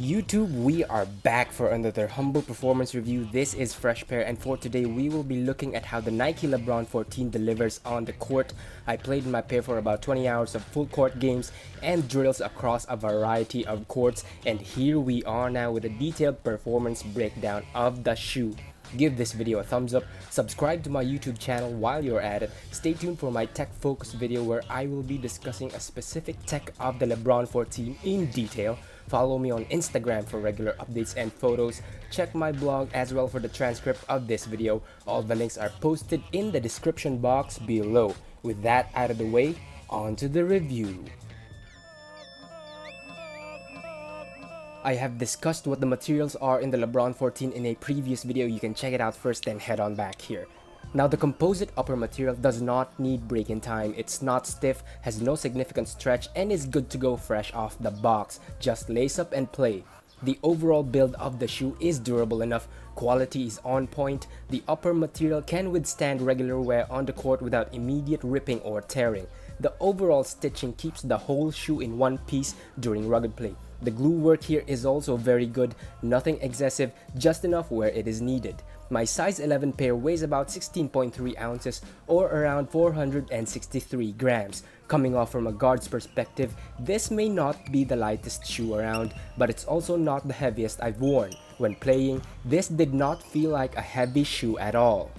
YouTube, we are back for another humble performance review. This is Fresh Pair, and for today we will be looking at how the Nike LeBron 14 delivers on the court. I played in my pair for about 20 hours of full court games and drills across a variety of courts, and here we are now with a detailed performance breakdown of the shoe. Give this video a thumbs up, subscribe to my YouTube channel while you're at it, stay tuned for my tech focused video where I will be discussing a specific tech of the LeBron 14 in detail. Follow me on Instagram for regular updates and photos. Check my blog as well for the transcript of this video. All the links are posted in the description box below. With that out of the way, on to the review. I have discussed what the materials are in the LeBron 14 in a previous video. You can check it out first, then head on back here. Now, the composite upper material does not need break-in time. It's not stiff, has no significant stretch, and is good to go fresh off the box. Just lace up and play. The overall build of the shoe is durable enough, quality is on point, the upper material can withstand regular wear on the court without immediate ripping or tearing. The overall stitching keeps the whole shoe in one piece during rugged play. The glue work here is also very good, nothing excessive, just enough where it is needed. My size 11 pair weighs about 16.3 ounces or around 463 grams. Coming off from a guard's perspective, this may not be the lightest shoe around, but it's also not the heaviest I've worn. When playing, this did not feel like a heavy shoe at all.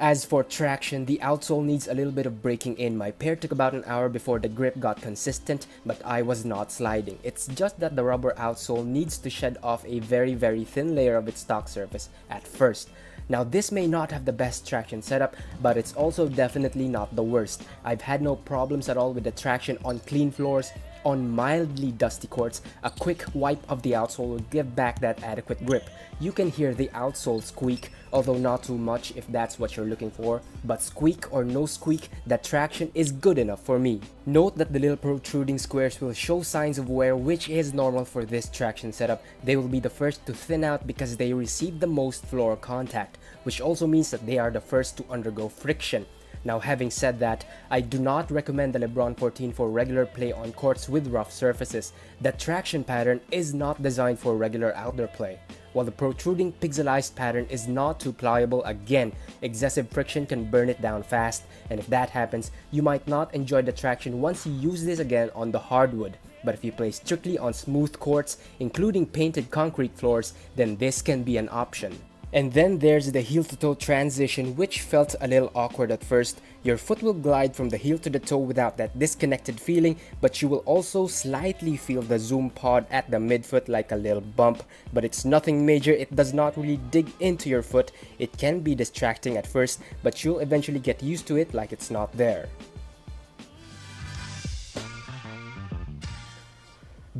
As for traction, the outsole needs a little bit of breaking in. My pair took about an hour before the grip got consistent, but I was not sliding. It's just that the rubber outsole needs to shed off a very thin layer of its stock surface at first. Now, this may not have the best traction setup, but it's also definitely not the worst. I've had no problems at all with the traction on clean floors. On mildly dusty courts, a quick wipe of the outsole will give back that adequate grip. You can hear the outsole squeak, although not too much if that's what you're looking for, but squeak or no squeak, the traction is good enough for me. Note that the little protruding squares will show signs of wear, which is normal for this traction setup. They will be the first to thin out because they receive the most floor contact, which also means that they are the first to undergo friction. Now, having said that, I do not recommend the LeBron 14 for regular play on courts with rough surfaces. The traction pattern is not designed for regular outdoor play. While the protruding pixelized pattern is not too pliable, again, excessive friction can burn it down fast, and if that happens, you might not enjoy the traction once you use this again on the hardwood. But if you play strictly on smooth courts, including painted concrete floors, then this can be an option. And then there's the heel to toe transition, which felt a little awkward at first. Your foot will glide from the heel to the toe without that disconnected feeling, but you will also slightly feel the zoom pod at the midfoot like a little bump. But it's nothing major, it does not really dig into your foot. It can be distracting at first, but you'll eventually get used to it like it's not there.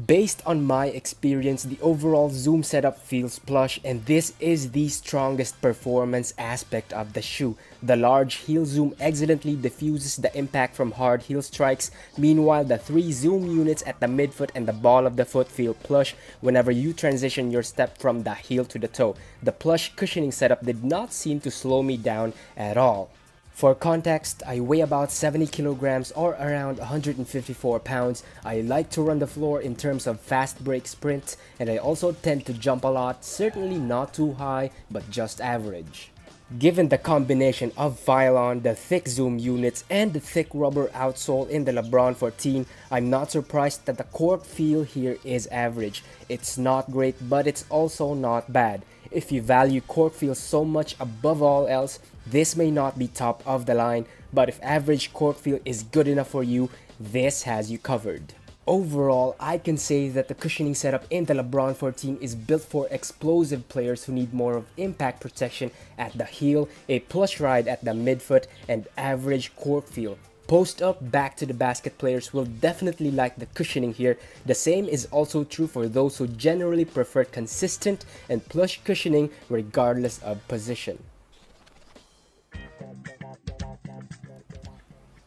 Based on my experience, the overall zoom setup feels plush, and this is the strongest performance aspect of the shoe. The large heel zoom excellently diffuses the impact from hard heel strikes. Meanwhile, the 3 zoom units at the midfoot and the ball of the foot feel plush whenever you transition your step from the heel to the toe. The plush cushioning setup did not seem to slow me down at all. For context, I weigh about 70 kilograms or around 154 pounds. I like to run the floor in terms of fast break sprints, and I also tend to jump a lot, certainly not too high, but just average. Given the combination of Phylon, the thick zoom units, and the thick rubber outsole in the LeBron 14, I'm not surprised that the court feel here is average. It's not great, but it's also not bad. If you value court feel so much above all else, this may not be top of the line, but if average court feel is good enough for you, this has you covered. Overall, I can say that the cushioning setup in the LeBron 14 is built for explosive players who need more of impact protection at the heel, a plush ride at the midfoot, and average court feel. Post up back to the basket players will definitely like the cushioning here. The same is also true for those who generally prefer consistent and plush cushioning regardless of position.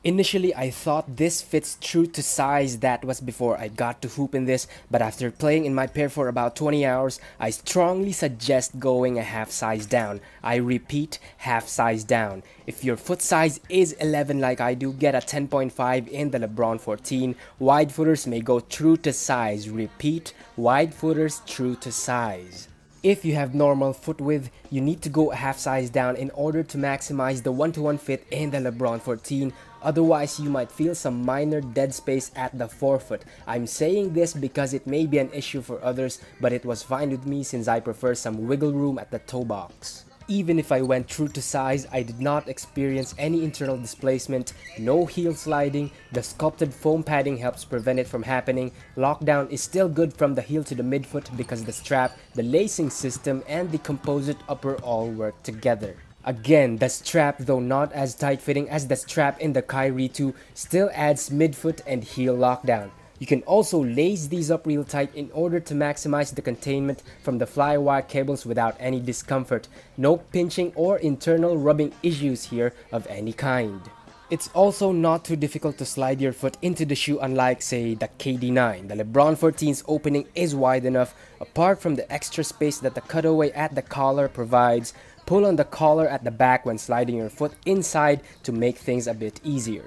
Initially, I thought this fits true to size. That was before I got to hoop in this, but after playing in my pair for about 20 hours, I strongly suggest going a half size down. I repeat, half size down. If your foot size is 11 like I do, get a 10.5 in the LeBron 14. Wide footers may go true to size. Repeat, wide footers true to size. If you have normal foot width, you need to go a half size down in order to maximize the 1-to-1 fit in the LeBron 14. Otherwise, you might feel some minor dead space at the forefoot. I'm saying this because it may be an issue for others, but it was fine with me since I prefer some wiggle room at the toe box. Even if I went true to size, I did not experience any internal displacement, no heel sliding, the sculpted foam padding helps prevent it from happening, lockdown is still good from the heel to the midfoot because the strap, the lacing system, and the composite upper all work together. Again, the strap, though not as tight-fitting as the strap in the Kyrie 2, still adds midfoot and heel lockdown. You can also lace these up real tight in order to maximize the containment from the flywire cables without any discomfort. No pinching or internal rubbing issues here of any kind. It's also not too difficult to slide your foot into the shoe unlike, say, the KD9. The LeBron 14's opening is wide enough. Apart from the extra space that the cutaway at the collar provides, pull on the collar at the back when sliding your foot inside to make things a bit easier.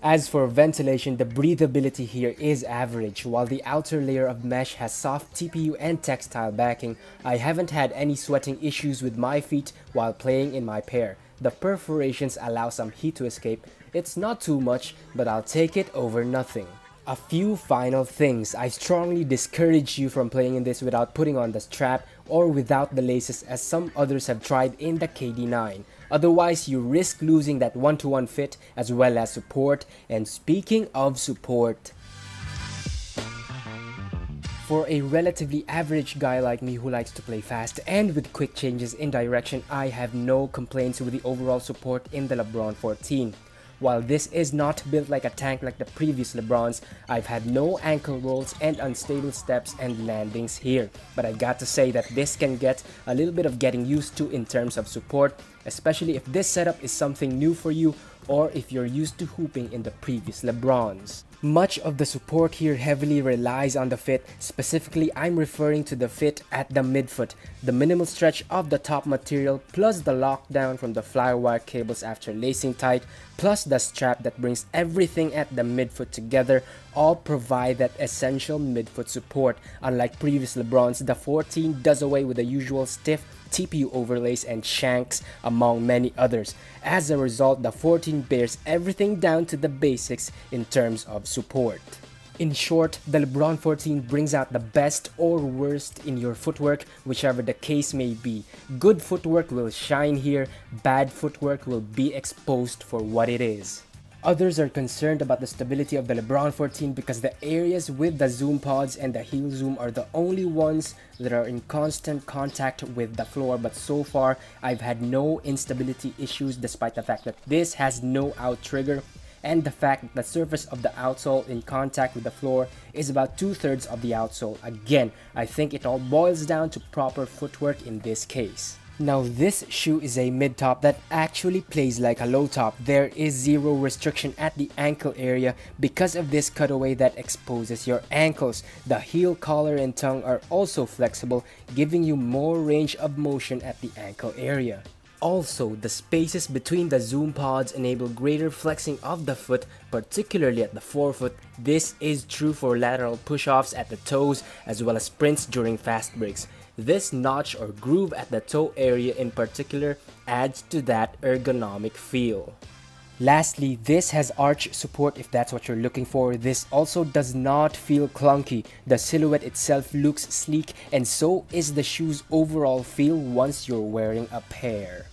As for ventilation, the breathability here is average. While the outer layer of mesh has soft TPU and textile backing, I haven't had any sweating issues with my feet while playing in my pair. The perforations allow some heat to escape. It's not too much, but I'll take it over nothing. A few final things. I strongly discourage you from playing in this without putting on the strap or without the laces as some others have tried in the KD9. Otherwise, you risk losing that 1-to-1 fit as well as support. And speaking of support, for a relatively average guy like me who likes to play fast and with quick changes in direction, I have no complaints with the overall support in the LeBron 14. While this is not built like a tank like the previous LeBrons, I've had no ankle rolls and unstable steps and landings here. But I've got to say that this can get a little bit of getting used to in terms of support, especially if this setup is something new for you or if you're used to hooping in the previous LeBrons. Much of the support here heavily relies on the fit. Specifically, I'm referring to the fit at the midfoot. The minimal stretch of the top material plus the lockdown from the flywire cables after lacing tight plus the strap that brings everything at the midfoot together all provide that essential midfoot support. Unlike previous LeBrons, the 14 does away with the usual stiff TPU overlays and shanks among many others. As a result, the 14 bears everything down to the basics in terms of support. In short, the LeBron 14 brings out the best or worst in your footwork, whichever the case may be. Good footwork will shine here, bad footwork will be exposed for what it is. Others are concerned about the stability of the LeBron 14 because the areas with the zoom pods and the heel zoom are the only ones that are in constant contact with the floor, but so far I've had no instability issues despite the fact that this has no out trigger and the fact that the surface of the outsole in contact with the floor is about 2/3 of the outsole. Again, I think it all boils down to proper footwork in this case. Now this shoe is a mid-top that actually plays like a low top. There is zero restriction at the ankle area because of this cutaway that exposes your ankles. The heel, collar, and tongue are also flexible, giving you more range of motion at the ankle area. Also, the spaces between the zoom pods enable greater flexing of the foot, particularly at the forefoot. This is true for lateral push-offs at the toes as well as sprints during fast breaks. This notch or groove at the toe area in particular adds to that ergonomic feel. Lastly, this has arch support if that's what you're looking for. This also does not feel clunky. The silhouette itself looks sleek and so is the shoe's overall feel once you're wearing a pair.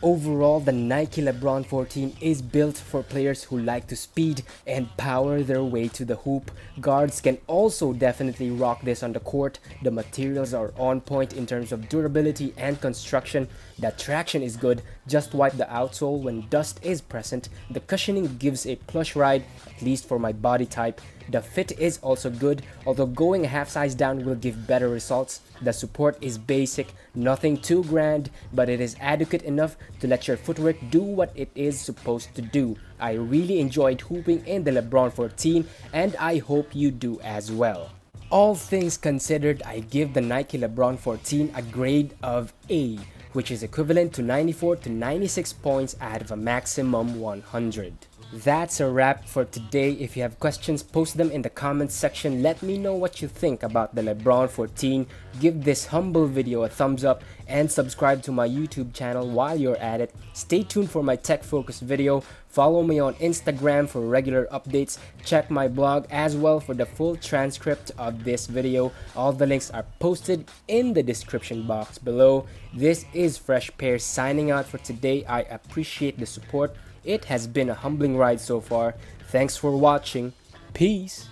Overall, the Nike LeBron 14 is built for players who like to speed and power their way to the hoop. Guards can also definitely rock this on the court. The materials are on point in terms of durability and construction. The traction is good, just wipe the outsole when dust is present. The cushioning gives a plush ride, at least for my body type. The fit is also good, although going a half size down will give better results. The support is basic, nothing too grand, but it is adequate enough to let your footwork do what it is supposed to do. I really enjoyed hooping in the LeBron 14, and I hope you do as well. All things considered, I give the Nike LeBron 14 a grade of A, which is equivalent to 94 to 96 points out of a maximum 100. That's a wrap for today. If you have questions, post them in the comments section. Let me know what you think about the LeBron 14. Give this humble video a thumbs up and subscribe to my YouTube channel while you're at it. Stay tuned for my tech focused video. Follow me on Instagram for regular updates. Check my blog as well for the full transcript of this video. All the links are posted in the description box below. This is Fresh Pair signing out for today. I appreciate the support. It has been a humbling ride so far. Thanks for watching. Peace.